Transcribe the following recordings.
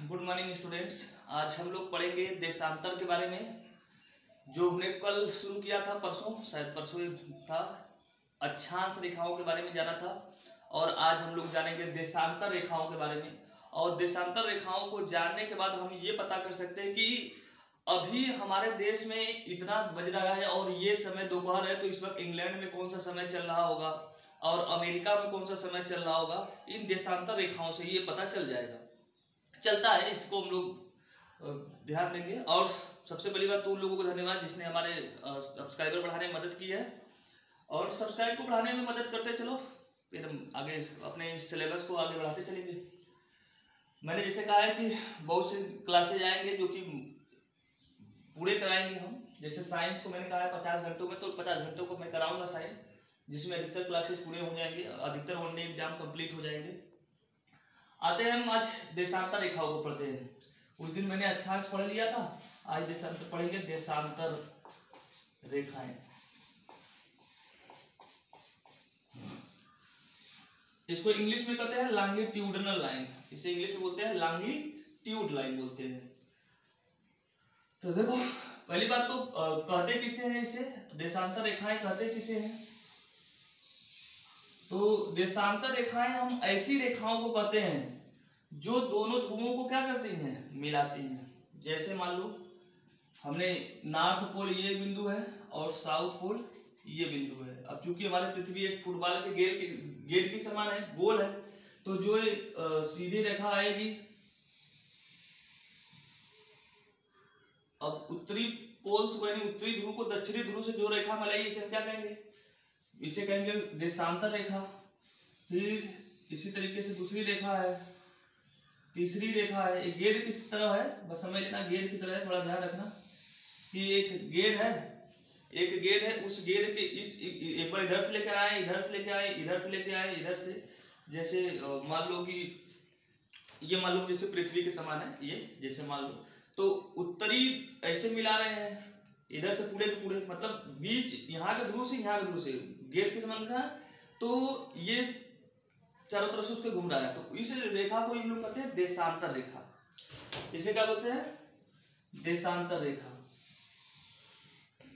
Good morning students. आज हम लोग पढ़ेंगे देशांतर के बारे में, जो हमने कल शुरू किया था, परसों शायद परसों ही था। अक्षांश रेखाओं के बारे में जाना था और आज हम लोग जानेंगे देशांतर रेखाओं के बारे में। और देशांतर रेखाओं को जानने के बाद हम ये पता कर सकते हैं कि अभी हमारे देश में इतना बज रहा है और ये समय दोपहर है, तो इस वक्त इंग्लैंड में कौन सा समय चल रहा होगा और अमेरिका में कौन सा समय चल रहा होगा, इन देशांतर रेखाओं से ये पता चल जाएगा, चलता है। इसको हम लोग ध्यान देंगे। और सबसे पहली बात तो उन लोगों को धन्यवाद जिसने हमारे सब्सक्राइबर बढ़ाने में मदद की है, और सब्सक्राइब को बढ़ाने में मदद करते चलो, फिर हम आगे अपने इस सिलेबस को आगे बढ़ाते चलेंगे। मैंने जैसे कहा है कि बहुत सी क्लासेज आएंगे जो कि पूरे कराएंगे हम। जैसे साइंस को मैंने कहा है 50 घंटों में, तो 50 घंटों को मैं कराऊंगा साइंस, जिसमें अधिकतर क्लासेज पूरे हो जाएंगे, अधिकतर वनडे एग्जाम कंप्लीट हो जाएंगे। आते हैं हम आज देशांतर रेखाओं को पढ़ते हैं। उस दिन मैंने अक्षांश पढ़ लिया था, आज देशांतर पढ़ेंगे, देशांतर रेखाएं। इसको इंग्लिश में कहते हैं लॉन्गिट्यूडिनल लाइन, इसे इंग्लिश में बोलते हैं लॉन्गिट्यूड लाइन बोलते हैं। तो देखो, पहली बात तो कहते किसे हैं, इसे देशांतर रेखाएं कहते किसे हैं। तो देशांतर रेखाएं हम ऐसी रेखाओं को कहते हैं जो दोनों ध्रुवों को क्या करती हैं, मिलाती हैं। जैसे मान लो हमने नॉर्थ पोल ये बिंदु है और साउथ पोल ये बिंदु है। अब चूंकि हमारी पृथ्वी एक फुटबॉल के गेंद की समान है, गोल है, तो जो सीधी रेखा आएगी, अब उत्तरी पोल से यानी उत्तरी ध्रुव को दक्षिणी ध्रुव से जो रेखा मिलाएगी, इसे हम क्या कहेंगे, इसे कहेंगे देशांतर रेखा। फिर इसी तरीके से दूसरी रेखा है, तीसरी रेखा है। एक गेंद किस तरह है, बस समझ लेना, गेंद की तरह है, थोड़ा ध्यान रखना कि एक गेंद है, उस गेंद के इस एक बार इधर से लेकर आए, इधर से लेकर आए, इधर से लेकर आए, इधर से, जैसे मान लो कि ये मान लो जैसे पृथ्वी के समान है, ये जैसे मान लो, तो उत्तरी ऐसे मिला रहे हैं, इधर से पूरे के पूरे, मतलब बीच यहाँ के ध्रुव से यहाँ के ध्रुव से गेंद के समान था, तो ये चारों तरफ से उसके घूम रहा है, तो इस रेखा को हम लोग कहते हैं देशांतर रेखा। इसे क्या बोलते हैं, देशांतर रेखा।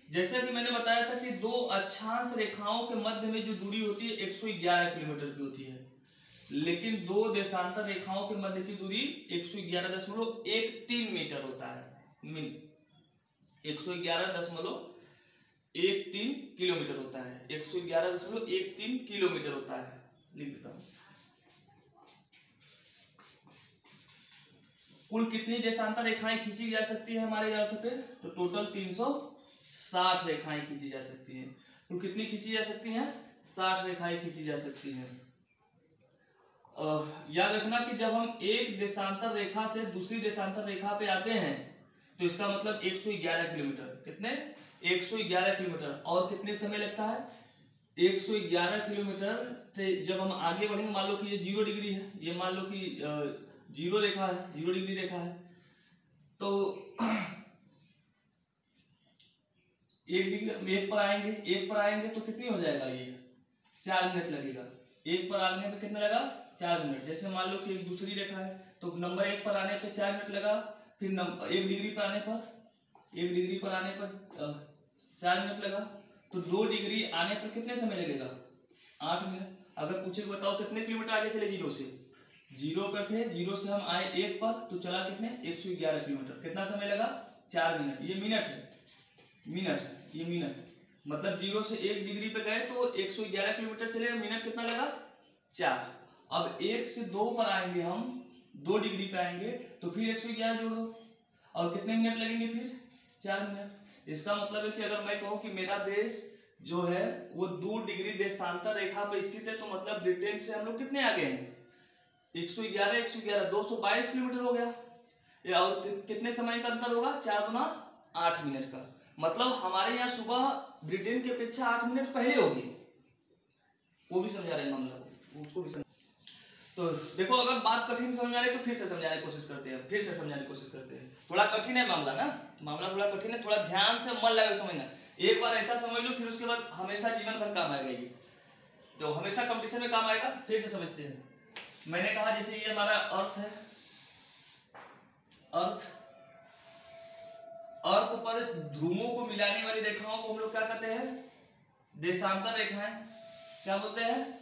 जैसे कि मैंने बताया था कि दो अक्षांश रेखाओं के मध्य में जो दूरी होती है 111 किलोमीटर की होती है, लेकिन दो देशांतर रेखाओं के मध्य की दूरी 111.13 मीटर होता है। 111.13 किलोमीटर होता है, 111.13 किलोमीटर होता है। लिख देता हूं। कुल कितनी देशांतर रेखाएं खींची जा सकती है हमारे अर्थ पे, तो टोटल 360 रेखाएं खींची जा सकती हैं। कुल कितनी खींची जा सकती हैं, 60 रेखाएं खींची जा सकती हैं। याद रखना कि जब हम एक देशांतर रेखा से दूसरी देशांतर रेखा पे आते हैं, तो इसका मतलब 111 किलोमीटर, कितने, 111 किलोमीटर। और कितने समय लगता है, 111 किलोमीटर से जब हम आगे बढ़ेंगे, मान लो कि ये 0 डिग्री है, ये मान लो कि 0 रेखा है, 0 डिग्री रेखा है, तो 1 पर आएंगे तो कितनी हो जाएगा, ये 4 मिनट लगेगा। 1 पर आने पे कितना लगा, 4 मिनट। जैसे मान लो कि एक दूसरी रेखा है, तो नंबर 1 पर आने पे 4 मिनट लगा, फिर 1 डिग्री पर आने पर 4 मिनट लगा, तो 2 डिग्री आने पर कितने समय लगेगा, 8 मिनट। अगर पूछे बताओ कितने किलोमीटर आगे चले, 0 से, 0 पर थे, 0 से हम आए 1 पर, तो चला कितने, 111 किलोमीटर। कितना समय लगा, 4 मिनट। ये मिनट है, ये मिनट, मतलब 0 से 1 डिग्री पे गए तो 111 किलोमीटर चले, मिनट कितना लगा, 4। अब 1 से 2 पर आएंगे हम, 2 डिग्री पे आएंगे, तो फिर 111 जोड़ो, और कितने मिनट लगेंगे, फिर 4 मिनट। इसका मतलब है कि अगर मैं कहूं कि मेरा देश जो है वो 2 डिग्री देशांतर रेखा पर स्थित है, तो मतलब ब्रिटेन से हम लोग कितने आगे हैं, 111 222 किलोमीटर हो गया। और कितने समय का अंतर होगा, 4 गुना 8 मिनट का। मतलब हमारे यहाँ सुबह ब्रिटेन की अपेक्षा 8 मिनट पहले होगी। वो भी समझा रहे हैं मामला, उसको भी समझ। तो देखो, अगर बात कठिन समझ आ रही है तो फिर से समझाने की कोशिश करते हैं, थोड़ा कठिन है मामला ना, मामला थोड़ा कठिन है, थोड़ा ध्यान से मन लगा समझना। एक बार ऐसा समझ लो, फिर उसके बाद हमेशा जीवन भर काम आएगा ये, तो हमेशा कंपटीशन में काम आएगा। फिर से समझते हैं। मैंने कहा जैसे ये हमारा अर्थ है, अर्थ अर्थ पर ध्रुवों को मिलाने वाली रेखाओं को हम लोग क्या कहते हैं? देशांतर रेखाएं। क्या बोलते हैं?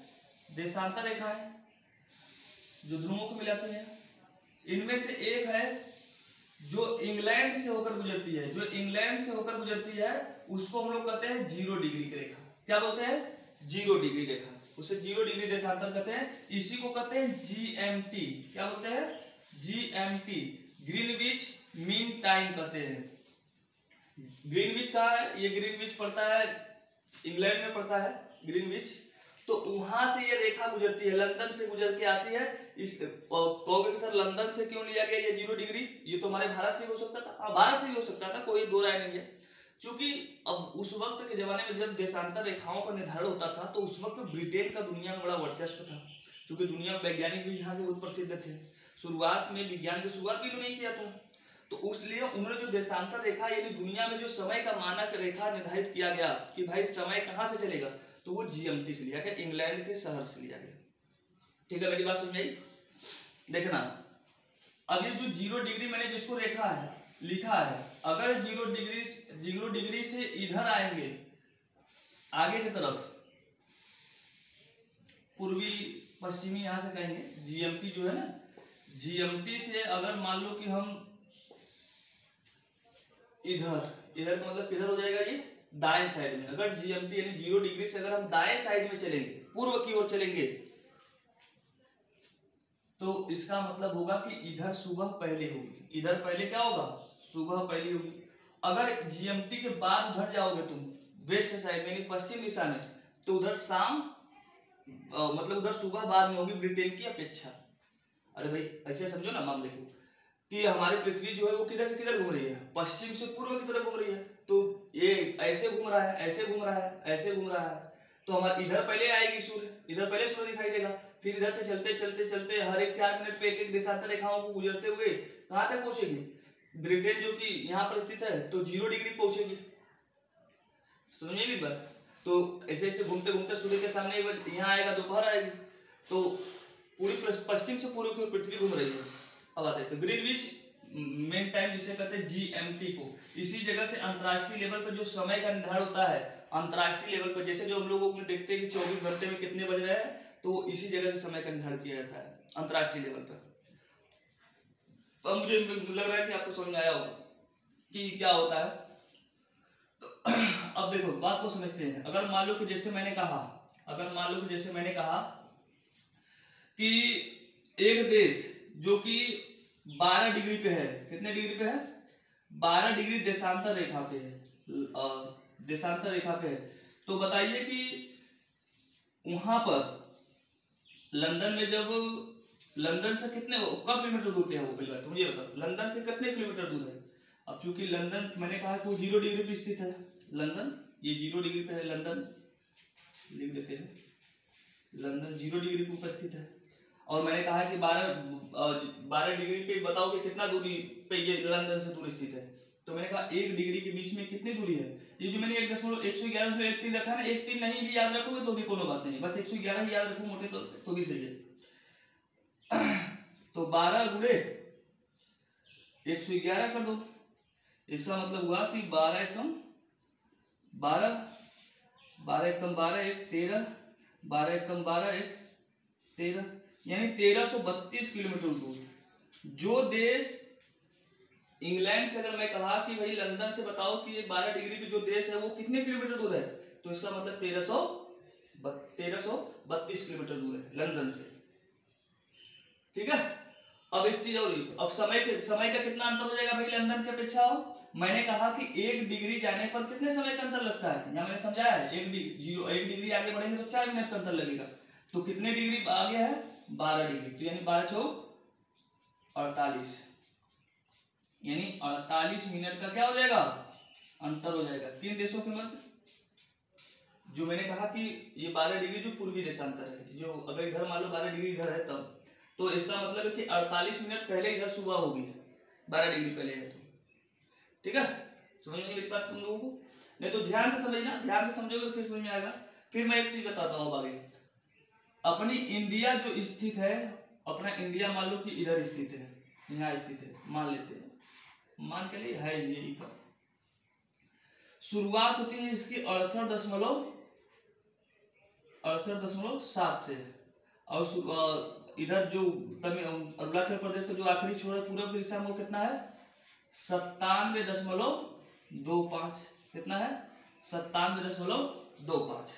देशांतर रेखाएं, जो ध्रुवों को मिलाती हैं। इनमें से एक है जो इंग्लैंड से होकर गुजरती है, जो इंग्लैंड से होकर गुजरती है उसको हम लोग कहते हैं 0 डिग्री की रेखा। क्या बोलते हैं? 0 डिग्री रेखा, उसे 0 डिग्री देशांतर कहते हैं। इसी को कहते हैं GMT। क्या बोलते हैं? GMT, ग्रीनविच मीन टाइम कहते हैं। ग्रीनविच कहाँ है? ये ग्रीनविच पड़ता है, इंग्लैंड में पड़ता है ग्रीनविच। तो वहां से ये रेखा गुजरती है, लंदन से गुजर के आती है। इस कहोगे सर लंदन से क्यों लिया गया ये 0 डिग्री? ये तो हमारे भारत से भी हो सकता था। हाँ, भारत से भी हो सकता था, कोई दो राय नहीं है। क्योंकि अब उस वक्त के जमाने में जब देशांतर रेखाओं का निर्धारण होता था तो उस वक्त ब्रिटेन का दुनिया में बड़ा वर्चस्व था, क्योंकि दुनिया में वैज्ञानिक भी यहाँ के बहुत प्रसिद्ध थे। शुरुआत में विज्ञान की शुरुआत भी उन्होंने किया था, तो इसलिए उन्होंने जो देशांतर रेखा यानी दुनिया में जो समय का मानक रेखा निर्धारित किया गया कि भाई समय कहाँ से चलेगा, तो वो GMT से लिया गया, इंग्लैंड के शहर से लिया गया। ठीक है, मेरी बात समझ आई? देखना, अब ये जो 0 डिग्री मैंने जिसको रेखा है लिखा है, अगर 0 डिग्री से इधर आएंगे आगे की तरफ, पूर्वी पश्चिमी यहां से कहेंगे, GMT जो है ना, GMT से अगर मान लो कि हम इधर का मतलब किधर हो जाएगा? ये दाएं साइड में। अगर GMT यानी 0 डिग्री से अगर हम दाएं साइड में चलेंगे, पूर्व की ओर चलेंगे, तो इसका मतलब होगा कि इधर सुबह पहले होगी। इधर पहले क्या होगा? सुबह पहले होगी। अगर GMT के बाद उधर जाओगे तुम वेस्ट साइड में यानी पश्चिम दिशा में, तो उधर शाम मतलब उधर सुबह बाद में होगी ब्रिटेन की अपेक्षा। अरे भाई ऐसे समझो ना मामले को कि हमारी पृथ्वी जो है वो किधर से किधर घूम रही है? पश्चिम से पूर्व की तरफ घूम रही है। तो ये ऐसे घूम रहा है, ऐसे घूम रहा है, ऐसे घूम रहा है, तो हमारे इधर पहले आएगी सूर्य, इधर पहले सूर्य दिखाई देगा। फिर इधर से चलते चलते चलते हर एक 4 मिनट पे एक एक देशांतर रेखाओं को गुजरते हुए कहां तक पहुंचेगी? ब्रिटेन जो कि यहाँ पर स्थित है तो 0 डिग्री पहुंचेगी। समझिए भी बात। तो ऐसे ऐसे घूमते घूमते सूर्य के सामने यहाँ आएगा, दोपहर आएगी, तो पूरी पश्चिम से पूर्व की ओर पृथ्वी घूम रही है। अब आते हैं तो ग्रीनविच मेन टाइम जिसे कहते हैं GMT को, इसी जगह से अंतर्राष्ट्रीय लेवल पर जो समय का निर्धारण होता है, अंतर्राष्ट्रीय लेवल पर जैसे जो हम लोग देखते हैं कि 24 घंटे में कितने बज रहे हैं, तो इसी जगह से समय का निर्धारण किया जाता है अंतर्राष्ट्रीय लेवल पर। तो मुझे लग रहा है कि आपको समझ में आया होगा कि क्या होता है। तो अब देखो बात को समझते हैं। अगर मान लो कि जैसे मैंने कहा कि एक देश जो कि 12 डिग्री पे है, कितने डिग्री पे है? 12 डिग्री देशांतर रेखा पे है, देशांतर रेखा पे है। तो बताइए कि वहां पर लंदन में जब लंदन से कितने कब किलोमीटर दूर पे है वो? पहले बात मुझे बताओ, लंदन से कितने किलोमीटर दूर है? अब चूंकि लंदन मैंने कहा कि वो 0 डिग्री पे स्थित है, लंदन ये 0 डिग्री पे है, लंदन लिख देते हैं, लंदन 0 डिग्री पे उपस्थित है। और मैंने कहा कि 12 डिग्री पे बताओ कि कितना दूरी पे ये लंदन से दूर स्थित है। तो मैंने कहा 1 डिग्री के बीच में कितनी दूरी है? ये जो मैंने 1.111 रखा है ना, 1.3 नहीं भी याद रखोगे तो भी कोनो बात नहीं, बस 111 ही याद रखो मोटे तो भी सही है। तो 12 गुणे 111 कर दो, इसका मतलब हुआ कि 12 एकम 12, 12 एकम 12 एक 13, 12 एकम 12 एक 13, यानी 1332 किलोमीटर दूर। जो देश इंग्लैंड से, अगर मैं कहा कि भाई लंदन से बताओ कि ये 12 डिग्री पे जो देश है वो कितने किलोमीटर दूर है, तो इसका मतलब 1332 किलोमीटर दूर है लंदन से। ठीक है। अब एक चीज और, अब समय का कितना अंतर हो जाएगा भाई लंदन की अपेक्षा? मैंने कहा कि 1 डिग्री जाने पर कितने समय का अंतर लगता है, या मैंने समझाया है 1 डिग्री आगे बढ़ेंगे तो 4 मिनट का अंतर लगेगा। तो कितने डिग्री आ गया है? 12 डिग्री। तो यानी 12 चौक 48, यानी 48 मिनट का क्या हो जाएगा? अंतर हो जाएगा। किन देशों के मध्य? जो मैंने कहा कि ये 12 डिग्री जो पूर्वी देशांतर है, जो अगर इधर मान लो 12 डिग्री इधर है तब, तो इसका मतलब है कि 48 मिनट पहले इधर सुबह होगी, 12 डिग्री पहले है तो। ठीक है, समझ में मेरी बात तुम लोगों को? नहीं तो ध्यान से समझना, ध्यान से समझोगे तो फिर समझ में आएगा। फिर मैं एक चीज बताता हूँ आगे। अपनी इंडिया जो स्थित है, अपना इंडिया मान लो कि इधर स्थित है, यहाँ स्थित है, मान लेते हैं, मान के लिए है यही पर। शुरुआत होती है इसकी 68.7 से, और इधर जो अरुणाचल प्रदेश का जो आखिरी छोर है पूरब की दिशा में वो कितना है 97.25। कितना है 97.25।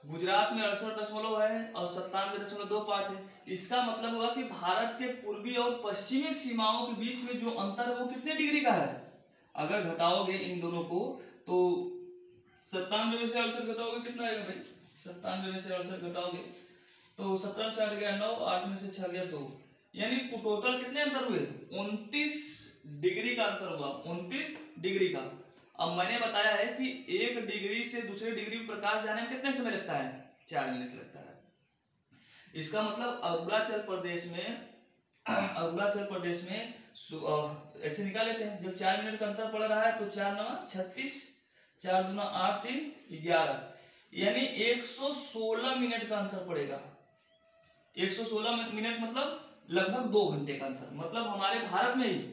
गुजरात में 68 है और 97.25 है। इसका मतलब हुआ कि भारत के पूर्वी और पश्चिमी सीमाओं के बीच में जो अंतर है वो कितने डिग्री का है। अगर घटाओगे इन दोनों को तो 97 में से 68 घटाओगे कितना आएगा भाई, 97 में से 68 घटाओगे तो 17 से 8 गया 9, 8 में से 6 गया 2, यानी टोटल कितने अंतर हुए 29 डिग्री का अंतर हुआ, 29 डिग्री का। अब मैंने बताया है कि 1 डिग्री से दूसरे डिग्री में प्रकाश जाने में कितने समय लगता है 4 मिनट लगता है। इसका मतलब अरुणाचल प्रदेश में ऐसे निकाल लेते हैं, जब 4 मिनट का अंतर पड़ रहा है तो 4 9 36, 4 दूना 8 3 11, यानी 116 मिनट का अंतर पड़ेगा। 116 मिनट मतलब लगभग 2 घंटे का अंतर। मतलब हमारे भारत में ही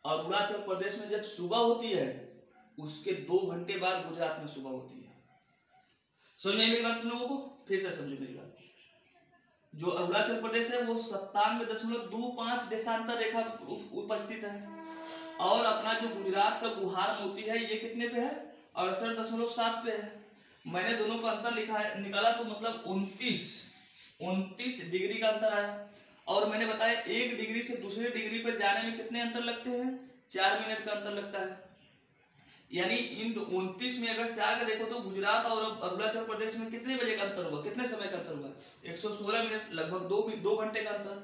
अरुणाचल प्रदेश में जब सुबह होती है उसके 2 घंटे बाद गुजरात में सुबह होती है। समझ में मेरी बात तुम लोगों को, फिर से समझो मेरी बात। जो अरुणाचल प्रदेश है वो 97.25 देशांतर रेखा उपस्थित है, और अपना जो गुजरात का गुहार मोती है ये कितने पे है 68.7 पे है। मैंने दोनों का अंतर निकाला तो मतलब 29 डिग्री का अंतर आया। और मैंने बताया 1 डिग्री से दूसरे डिग्री पर जाने में कितने अंतर लगते हैं 4 मिनट का अंतर लगता है। यानी इन 29 में अगर 4 का देखो तो गुजरात और अरुणाचल प्रदेश में कितने बजे का अंतर हुआ, कितने समय का अंतर हुआ 116 मिनट, लगभग 2 घंटे का अंतर।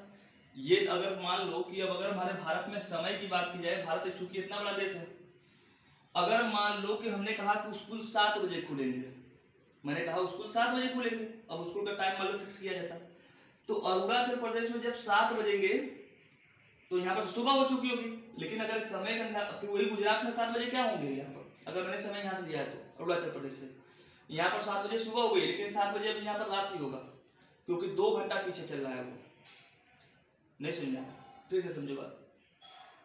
ये अगर मान लो कि अब अगर हमारे भारत में समय की बात की जाए, भारत चूंकि इतना बड़ा देश है, अगर मान लो कि हमने कहा कि स्कूल 7 बजे खुलेंगे, मैंने कहा स्कूल 7 बजे खुलेंगे, अब स्कूल का टाइम मान लो फिक्स किया जाता, तो अरुणाचल प्रदेश में जब 7 बजेंगे तो यहाँ पर सुबह हो चुकी होगी। लेकिन अगर समय का फिर वही गुजरात में 7 बजे क्या होंगे यहाँ पर, अगर मैंने समय यहाँ से दिया है तो अरुणाचल प्रदेश से यहाँ पर 7 बजे सुबह हो गई, लेकिन 7 बजे अभी यहाँ पर रात ही होगा, क्योंकि 2 घंटा पीछे चल रहा है वो। नहीं समझा, फिर से समझो बात।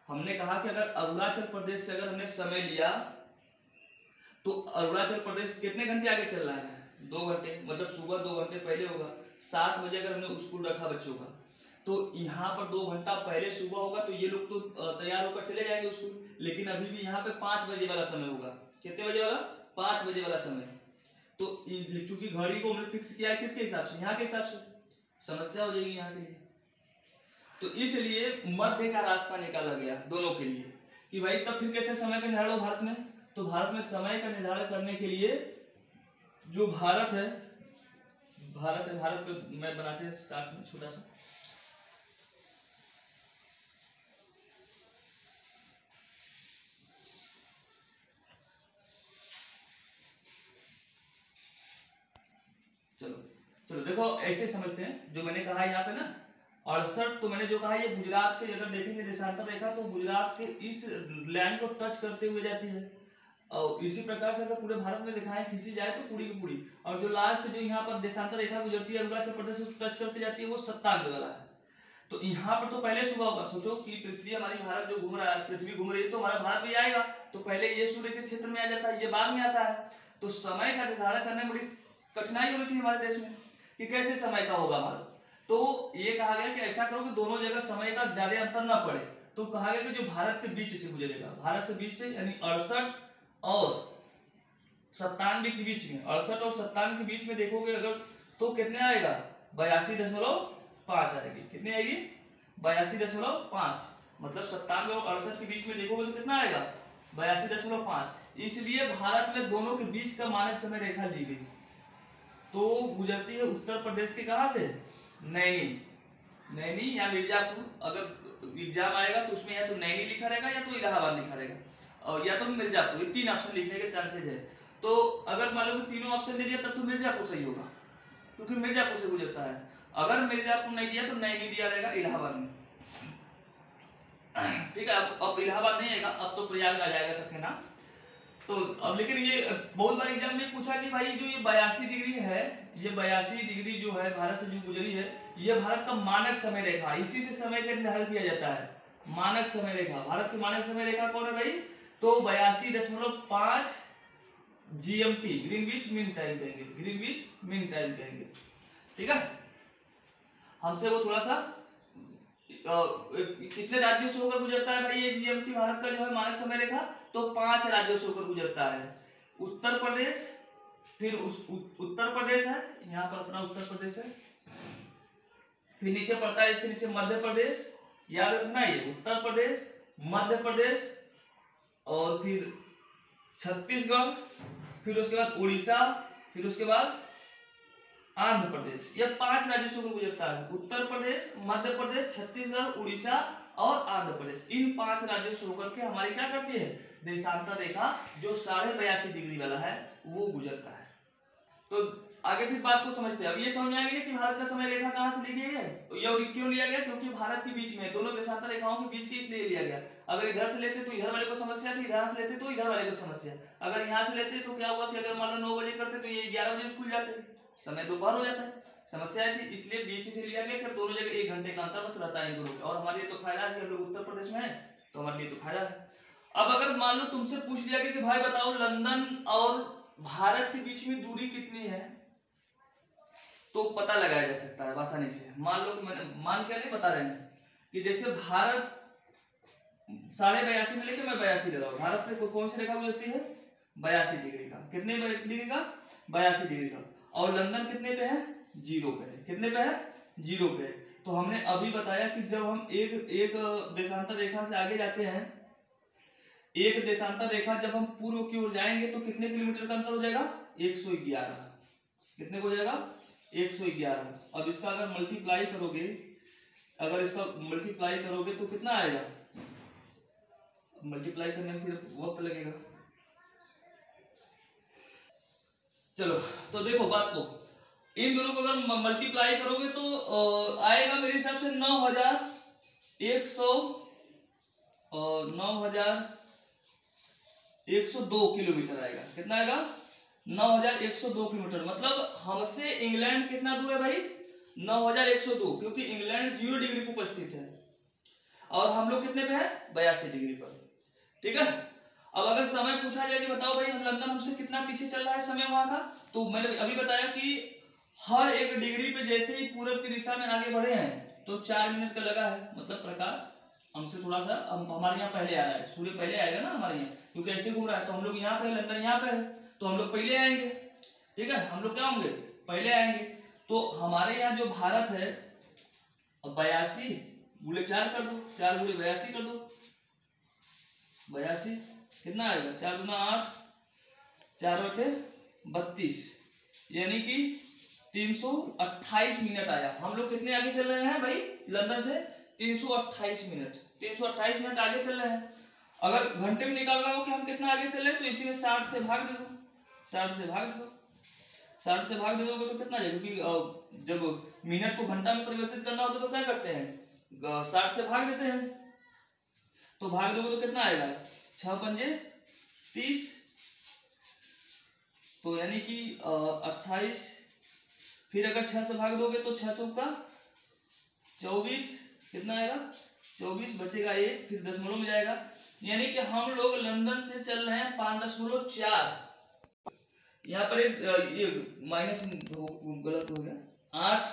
हमने कहा कि अगर अरुणाचल प्रदेश से अगर हमने समय लिया तो अरुणाचल प्रदेश कितने घंटे आगे चल रहा है 2 घंटे, मतलब सुबह 2 घंटे पहले होगा। 7 बजे अगर हमने स्कूल रखा बच्चों का तो यहाँ पर 2 घंटा पहले सुबह होगा, तो ये लोग तो तैयार होकर चले जाएंगे स्कूल। लेकिन अभी भी यहाँ पे 5 बजे वाला समय होगा। कितने बजे वाला 5 बजे वाला समय। तो चूंकि घड़ी को हमने फिक्स किया है किसके हिसाब से, यहाँ के हिसाब से, समस्या हो जाएगी यहाँ के लिए। तो इसलिए मध्य का रास्ता निकाला गया दोनों के लिए कि भाई तब फिर कैसे समय का निर्धारण हो भारत में। तो भारत में समय का निर्धारण करने के लिए जो भारत को मैं बनाते हैं स्टार्ट में छोटा सा। चलो देखो ऐसे समझते हैं, जो मैंने कहा यहाँ पे ना 68, तो मैंने जो कहा ये गुजरात के अगर देखेंगे देशांतर रेखा तो गुजरात के इस लैंड को टच करते हुए जाती है, और इसी प्रकार से अगर पूरे भारत में दिखाएं खींची जाए तो पूरी की पूरी, और जो लास्ट जो यहाँ पर देशांतर रेखा गुजरती है अरुणाचल प्रदेश से टच करके जाती है वो 97 वाला है। तो यहाँ पर तो पहले सुबह होगा। सोचो कि पृथ्वी हमारी भारत जो घूम रहा है, पृथ्वी घूम रही है तो हमारा भारत भी आएगा, तो पहले ये सूर्य के क्षेत्र में आ जाता है, ये बाद में आता है। तो समय का निर्धारण करने में बड़ी कठिनाई होती है हमारे देश में कि कैसे समय का होगा हमारा। तो ये कहा गया कि ऐसा करो कि दोनों जगह समय का ज्यादा अंतर ना पड़े। तो कहा गया कि जो भारत के बीच से गुजरेगा, भारत से बीच से, यानी 68 और 97 के बीच में, 68 और 97 के बीच में देखोगे अगर तो कितने आएगा 82.5 आएगी। कितनी आएगी 82.5। मतलब 97 और 68 के बीच में देखोगे तो कितना आएगा 82.5। इसलिए भारत में दोनों के बीच का मानक समय रेखा ली गई। तो गुजरती है उत्तर प्रदेश के कहां से, नैनी या मिर्जापुर। अगर एग्जाम आएगा तो उसमें या तो नैनी लिखा रहेगा या तो इलाहाबाद लिखा रहेगा, और या तो मिर्जापुर। ये 3 ऑप्शन लिखने के चांसेस है। तो अगर मान लो कि तीनों ऑप्शन दे दिया तब तो मिर्जापुर सही होगा, क्योंकि मिर्जापुर से गुजरता है। अगर मिर्जापुर नहीं दिया तो नैनी दिया रहेगा इलाहाबाद में। ठीक है, अब इलाहाबाद नहीं आएगा, अब तो प्रयागराज आएगा सबके नाम। तो अब लेकिन ये बहुत बार एग्जाम में पूछा कि भाई जो ये 82 डिग्री है, ये 82 डिग्री जो है भारत से जो गुजरी है, ये भारत का मानक समय रेखा, इसी से समय का निर्धारण किया जाता है। मानक समय रेखा, भारत की मानक समय रेखा कौन है भाई? तो 82.5 GMT, ग्रीनविच मीन टाइम कहेंगे, ग्रीनविच मीन टाइम कहेंगे। ठीक है, हमसे वो थोड़ा सा कितने राज्यों से होकर गुजरता है भाई ये GMT भारत का जो है मानक समय रेखा? तो 5 राज्यों से होकर गुजरता है। उत्तर प्रदेश, फिर उत्तर प्रदेश है, यहाँ पर अपना उत्तर प्रदेश है, फिर नीचे पड़ता है इसके नीचे मध्य प्रदेश, याद रखना ये उत्तर प्रदेश, मध्य प्रदेश, और फिर छत्तीसगढ़, फिर उसके बाद उड़ीसा, फिर उसके बाद आंध्र प्रदेश। यह 5 राज्यों से गुजरता है। उत्तर प्रदेश, मध्य प्रदेश, छत्तीसगढ़, उड़ीसा और आंध्र प्रदेश। इन 5 राज्यों से होकर के हमारी क्या करती है? देशांतर रेखा जो 82.5 डिग्री वाला है वो गुजरता है। तो आगे फिर बात को समझते हैं। अब ये समझ में आ गया कि भारत का समय रेखा कहाँ से ली गई है? ये क्यों लिया गया? क्योंकि भारत के बीच में दोनों देशांतर रेखाओं के बीच की इसलिए लिया गया। अगर इधर से लेते तो इधर वाले को समस्या थी, इधर से लेते तो इधर वाले को समस्या। अगर यहाँ से लेते तो क्या हुआ कि अगर मान लो 9 बजे करते तो ये 11 बजे स्कूल जाते, समय दोपहर हो जाता है, समस्या थी। इसलिए बीच से लिया गया कि दोनों जगह 1 घंटे का अंतर बस रहता है इन दोनों। और हमारे लिए तो फायदा है कि हम लोग उत्तर प्रदेश में है, तो हमारे लिए तो फायदा है। अब अगर मान लो तुमसे पूछ लिया कि भाई बताओ लंदन और भारत के बीच में दूरी कितनी है, तो पता लगाया जा सकता है आसानी से। मान लो कि मैंने मान क्या नहीं बता रहे हैं कि जैसे भारत 82.5 में लेके मैं 82 ले रहा हूँ, भारत से कौन सी रेखा गुजरती है? 82 डिग्री का। कितने डिग्री का? 82 डिग्री का। और लंदन कितने पे है? 0 पे है। कितने पे है? 0 पे है। तो हमने अभी बताया कि जब हम एक देशांतर रेखा से आगे जाते हैं, एक देशांतर रेखा जब हम पूर्व की ओर जाएंगे तो कितने किलोमीटर का अंतर हो जाएगा? 111। कितने को हो जाएगा? 111। अब इसका अगर मल्टीप्लाई करोगे, अगर इसका मल्टीप्लाई करोगे तो कितना आएगा? मल्टीप्लाई करने में फिर वक्त लगेगा। चलो तो देखो बात को, इन दोनों को अगर मल्टीप्लाई करोगे तो आएगा मेरे हिसाब से 9,102 किलोमीटर आएगा। कितना आएगा? 9,102 किलोमीटर। मतलब हमसे इंग्लैंड कितना दूर है भाई? 9,102, क्योंकि इंग्लैंड 0 डिग्री पर उपस्थित है और हम लोग कितने पे हैं? 82 डिग्री पर। ठीक है, अब अगर समय पूछा जाए कि बताओ भाई हम लंदन हमसे कितना पीछे चल रहा है समय वहां का, तो मैंने अभी बताया कि हर 1 डिग्री पे जैसे ही पूरब की दिशा में आगे बढ़े हैं तो 4 मिनट का लगा है। मतलब प्रकाश हमसे थोड़ा सा हमारे यहाँ पहले आ रहा है, सूर्य पहले आएगा ना हमारे यहाँ, क्योंकि ऐसे घूम रहा है। तो हम लोग यहाँ पे, लंदन यहाँ पे है, तो हम लोग पहले आएंगे। ठीक है, हम लोग क्या होंगे? पहले आएंगे। तो हमारे यहाँ जो भारत है 82 गुणे 4 कर दो, 4 गुणे 82 कर दो, 82 कितना आएगा? 4 गुना 8, 4 बटे 32, यानी कि 328 मिनट आया। हम लोग कितने आगे चल रहे हैं भाई लंदन से? 328 मिनट। 328 मिनट आगे चल रहे हैं। अगर घंटे में निकालना हो कि हम कितना आगे चल रहे हैं तो इसी में 60 से भाग दे दो, 60 से भाग दे दो, 60 से भाग दे दोगे तो कितना जाएगा? क्योंकि जब मिनट को घंटा में परिवर्तित करना होता तो क्या करते हैं? 60 से भाग देते हैं। तो भाग दोगे तो कितना आएगा? 6 पंजे 30, तो यानी कि 28। फिर अगर 6 से भाग दोगे तो 6 चौका 24, कितना आएगा? 24 बचेगा 1, फिर दशमलव में जाएगा। यानी कि हम लोग लंदन से चल रहे हैं 5.4। यहाँ पर एक ये माइनस गलत हो गया, 8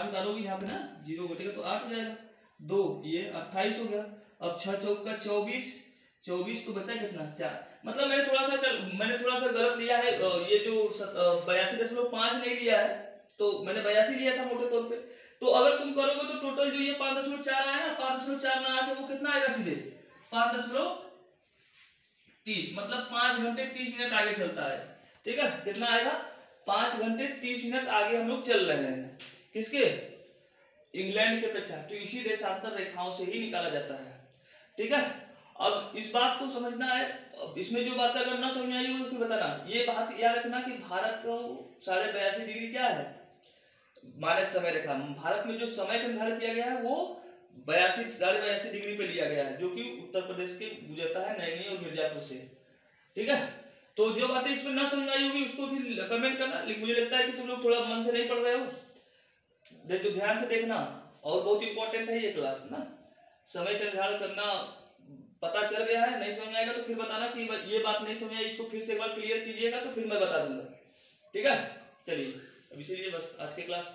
उतारोगे यहाँ पे ना, 0 घटेगा तो 8 हो जाएगा, 2 ये 28 हो गया। अब 6 चौका 24, 24 तो बचा कितना? 4। मतलब मैंने थोड़ा सा गलत लिया है, ये जो 82.5 नहीं लिया है, तो मैंने 82 लिया था मोटे तौर पे। तो अगर तुम करोगे तो टोटल जो ये 5.4 आया ना, 5.4 में आके वो कितना आएगा? सीधे 5.30, मतलब 5 घंटे 30 मिनट आगे चलता है। ठीक है, कितना आएगा? 5 घंटे 30 मिनट आगे हम लोग चल रहे हैं। किसके? इंग्लैंड के अपेक्षा। तो इसी देशांतर रेखाओं से ही निकाला जाता है। ठीक है, अब इस बात को समझना है। अब इसमें जो बात अगर ना समझ में आई तो फिर बताना। ये बात याद रखना कि भारत को 82.5 डिग्री क्या है? मानक समय रेखा। भारत में जो समय का निर्धारण किया गया है वो 82 डिग्री पे लिया गया है, जो कि उत्तर प्रदेश के गुजरता है नैनी और मिर्जापुर से। ठीक है। तो जो बातें इसमें ना समझ आई होगी उसको फिर कमेंट करना, लेकिन मुझे लगता है कि तुम लोग थोड़ा मन से नहीं पढ़ रहे हो, तो ध्यान से देखना। और बहुत इंपॉर्टेंट है ये क्लास ना, समय का निर्धारण करना। पता चल गया है, नहीं समझ आएगा तो फिर बताना कि ये बात नहीं समझ आई, इसको फिर से एक बार क्लियर कीजिएगा तो फिर मैं बता दूंगा, ठीक है। चलिए अब इसीलिए बस आज की क्लास